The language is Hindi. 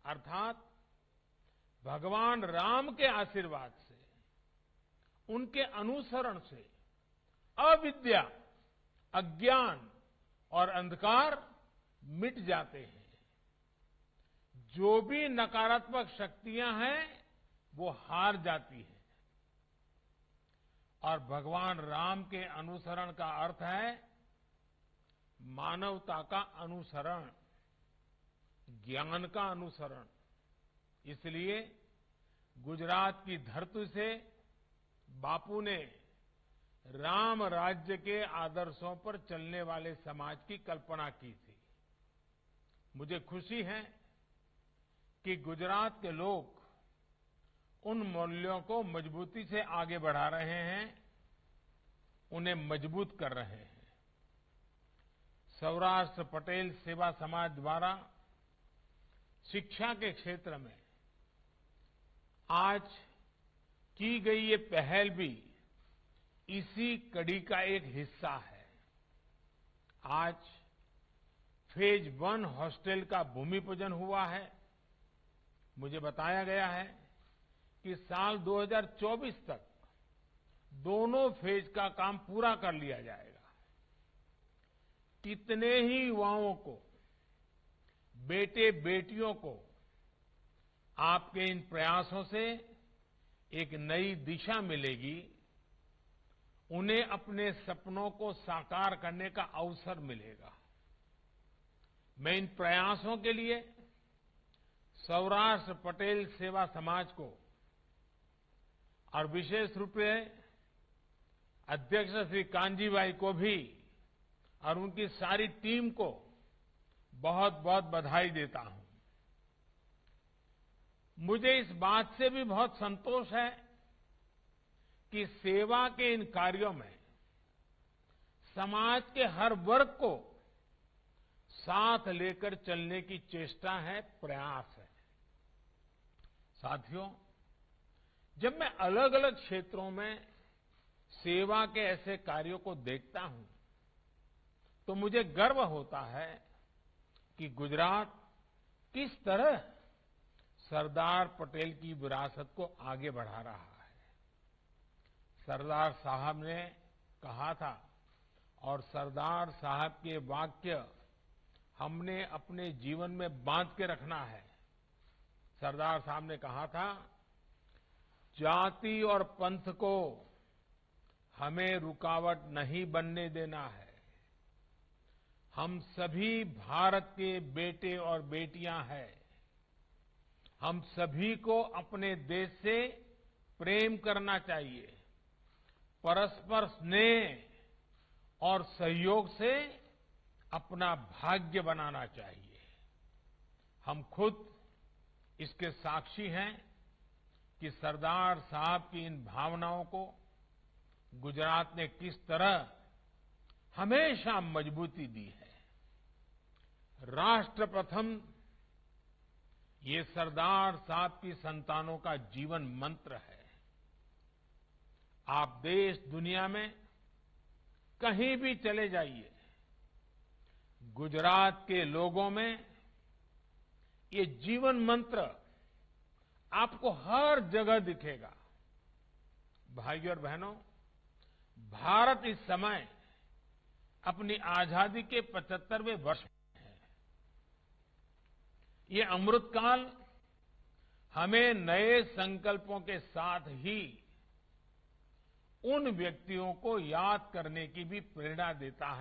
अर्थात भगवान राम के आशीर्वाद से, उनके अनुसरण से अविद्या, अज्ञान और अंधकार मिट जाते हैं। जो भी नकारात्मक शक्तियां हैं वो हार जाती हैं। और भगवान राम के अनुसरण का अर्थ है मानवता का अनुसरण, ज्ञान का अनुसरण। इसलिए गुजरात की धरती से बापू ने राम राज्य के आदर्शों पर चलने वाले समाज की कल्पना की थी। मुझे खुशी है कि गुजरात के लोग उन मूल्यों को मजबूती से आगे बढ़ा रहे हैं, उन्हें मजबूत कर रहे हैं। सौराष्ट्र पटेल सेवा समाज द्वारा शिक्षा के क्षेत्र में आज की गई ये पहल भी इसी कड़ी का एक हिस्सा है। आज फेज 1 हॉस्टल का भूमि पूजन हुआ है। मुझे बताया गया है कि साल 2024 तक दोनों फेज का काम पूरा कर लिया जाएगा। कितने ही युवाओं को, बेटे बेटियों को आपके इन प्रयासों से एक नई दिशा मिलेगी, उन्हें अपने सपनों को साकार करने का अवसर मिलेगा। मैं इन प्रयासों के लिए सौराष्ट्र पटेल सेवा समाज को और विशेष रूप से अध्यक्ष श्री कांजी भाई को भी और उनकी सारी टीम को बहुत बहुत बधाई देता हूं। मुझे इस बात से भी बहुत संतोष है कि सेवा के इन कार्यों में समाज के हर वर्ग को साथ लेकर चलने की चेष्टा है, प्रयास है। साथियों, जब मैं अलग अलग क्षेत्रों में सेवा के ऐसे कार्यों को देखता हूं तो मुझे गर्व होता है कि गुजरात किस तरह सरदार पटेल की विरासत को आगे बढ़ा रहा है। सरदार साहब ने कहा था और सरदार साहब के वाक्य हमने अपने जीवन में बांध के रखना है। सरदार साहब ने कहा था, जाति और पंथ को हमें रुकावट नहीं बनने देना है। हम सभी भारत के बेटे और बेटियां हैं। हम सभी को अपने देश से प्रेम करना चाहिए। परस्पर स्नेह और सहयोग से अपना भाग्य बनाना चाहिए। हम खुद इसके साक्षी हैं कि सरदार साहब की इन भावनाओं को गुजरात ने किस तरह हमेशा मजबूती दी है। राष्ट्र प्रथम, ये सरदार साहब की संतानों का जीवन मंत्र है। आप देश दुनिया में कहीं भी चले जाइए, गुजरात के लोगों में ये जीवन मंत्र आपको हर जगह दिखेगा। भाइयों और बहनों, भारत इस समय अपनी आजादी के 75वें वर्ष में है। ये अमृतकाल हमें नए संकल्पों के साथ ही उन व्यक्तियों को याद करने की भी प्रेरणा देता है